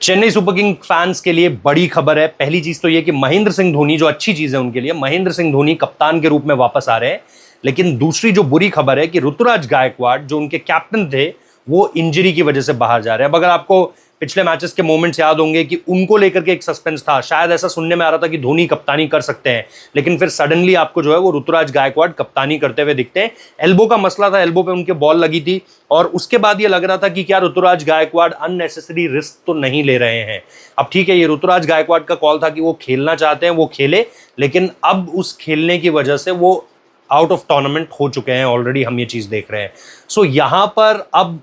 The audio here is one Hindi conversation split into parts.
चेन्नई सुपर किंग फैंस के लिए बड़ी खबर है। पहली चीज तो ये कि महेंद्र सिंह धोनी, जो अच्छी चीज है उनके लिए, महेंद्र सिंह धोनी कप्तान के रूप में वापस आ रहे हैं। लेकिन दूसरी जो बुरी खबर है कि ऋतुराज गायकवाड़ जो उनके कैप्टन थे वो इंजरी की वजह से बाहर जा रहे हैं। अब अगर आपको पिछले मैचेस के मोमेंट्स याद होंगे कि उनको लेकर के एक सस्पेंस था, शायद ऐसा सुनने में आ रहा था कि धोनी कप्तानी कर सकते हैं, लेकिन फिर सडनली आपको जो है वो ऋतुराज गायकवाड़ कप्तानी करते हुए दिखते हैं। एल्बो का मसला था, एल्बो पे उनके बॉल लगी थी और उसके बाद ये लग रहा था कि क्या ऋतुराज गायकवाड़ अननेसेसरी रिस्क तो नहीं ले रहे हैं। अब ठीक है, ये ऋतुराज गायकवाड़ का कॉल था कि वो खेलना चाहते हैं, वो खेले, लेकिन अब उस खेलने की वजह से वो आउट ऑफ टूर्नामेंट हो चुके हैं ऑलरेडी, हम ये चीज देख रहे हैं। सो यहां पर अब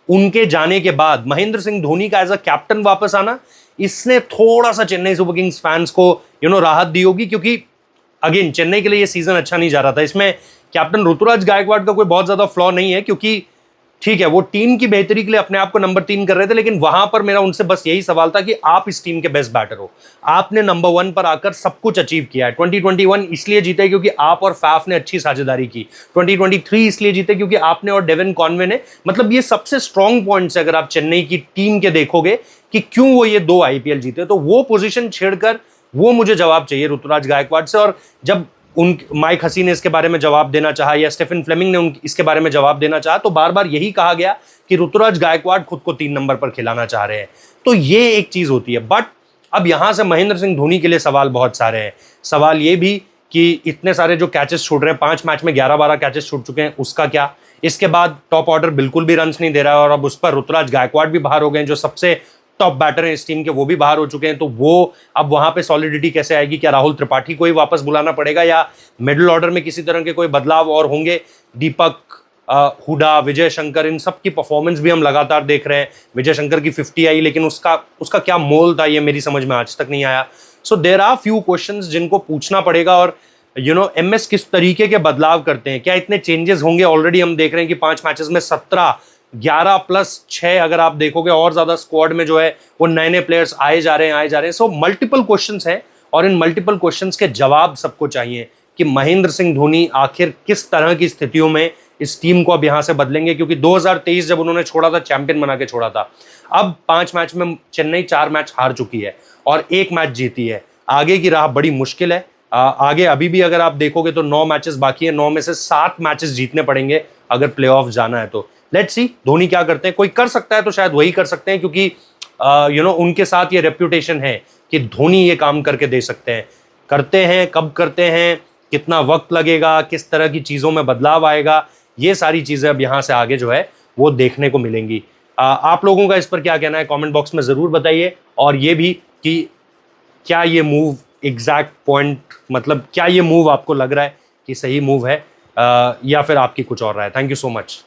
उनके जाने के बाद महेंद्र सिंह धोनी का एज अ कैप्टन वापस आना, इसने थोड़ा सा चेन्नई सुपर किंग्स फैंस को राहत दी होगी, क्योंकि अगेन चेन्नई के लिए ये सीजन अच्छा नहीं जा रहा था। इसमें कैप्टन ऋतुराज गायकवाड़ का कोई बहुत ज्यादा फ्लॉ नहीं है, क्योंकि ठीक है वो टीम की बेहतरी के लिए अपने आप को नंबर 3 कर रहे थे, लेकिन वहां पर मेरा उनसे बस यही सवाल था कि आप इस टीम के बेस्ट बैटर हो, आपने नंबर 1 पर आकर सब कुछ अचीव किया है। 2021 इसलिए जीते क्योंकि आप और फाफ ने अच्छी साझेदारी की, 2023 इसलिए जीते क्योंकि आपने और डेविन कॉनवे ने, मतलब ये सबसे स्ट्रॉन्ग पॉइंट्स अगर आप चेन्नई की टीम के देखोगे कि क्यों वो ये 2 आईपीएल जीते, तो वो पोजीशन छेड़कर वो मुझे जवाब चाहिए ऋतुराज गायकवाड़ से। और जब माइक हसी ने इसके बारे में जवाब देना चाहा या स्टेफन फ्लेमिंग ने इसके बारे में जवाब देना चाहा, तो बार बार यही कहा गया कि ऋतुराज गायकवाड़ खुद को 3 नंबर पर खिलाना चाह रहे हैं। तो ये एक चीज होती है। बट अब यहां से महेंद्र सिंह धोनी के लिए सवाल बहुत सारे हैं। सवाल ये भी कि इतने सारे जो कैचेस छूट रहे हैं, 5 मैच में 11-12 कैचेस छूट चुके हैं, उसका क्या? इसके बाद टॉप ऑर्डर बिल्कुल भी रन्स नहीं दे रहा है और अब उस पर ऋतुराज गायकवाड़ भी बाहर हो गए, जो सबसे टॉप बैटर है इस टीम के, वो भी बाहर हो चुके हैं। तो वो अब वहां पे सॉलिडिटी कैसे आएगी? क्या राहुल त्रिपाठी को ही वापस बुलाना पड़ेगा या मिडिल ऑर्डर में किसी तरह के कोई बदलाव और होंगे? दीपक हुडा, विजय शंकर, इन सब की परफॉर्मेंस भी हम लगातार देख रहे हैं। विजय शंकर की 50 आई, लेकिन उसका क्या मोल था ये मेरी समझ में आज तक नहीं आया। So there are few questions जिनको पूछना पड़ेगा। और एमएस किस तरीके के बदलाव करते हैं, क्या इतने चेंजेस होंगे? ऑलरेडी हम देख रहे हैं कि 5 मैचेस में 17, 11 + 6 अगर आप देखोगे और ज्यादा स्क्वाड में जो है वो नए प्लेयर्स आए जा रहे हैं। सो मल्टीपल क्वेश्चंस हैं और इन मल्टीपल क्वेश्चंस के जवाब सबको चाहिए कि महेंद्र सिंह धोनी आखिर किस तरह की स्थितियों में इस टीम को अब यहां से बदलेंगे। क्योंकि 2023 जब उन्होंने छोड़ा था, चैंपियन बना के छोड़ा था। अब 5 मैच में चेन्नई 4 मैच हार चुकी है और 1 मैच जीती है। आगे की राह बड़ी मुश्किल है। आगे अभी भी अगर आप देखोगे तो 9 मैचेस बाकी है, 9 में से 7 मैचेस जीतने पड़ेंगे अगर प्लेऑफ जाना है तो। लेट्स सी धोनी क्या करते हैं। कोई कर सकता है तो शायद वही कर सकते हैं, क्योंकि उनके साथ ये रेप्यूटेशन है कि धोनी ये काम करके दे सकते हैं। करते हैं, कब करते हैं, कितना वक्त लगेगा, किस तरह की चीज़ों में बदलाव आएगा, ये सारी चीज़ें अब यहाँ से आगे जो है वो देखने को मिलेंगी। आप लोगों का इस पर क्या कहना है कमेंट बॉक्स में ज़रूर बताइए। और ये भी कि क्या ये मूव एग्जैक्ट पॉइंट, मतलब क्या ये मूव आपको लग रहा है कि सही मूव है या फिर आपकी कुछ और राय है। Thank you so much.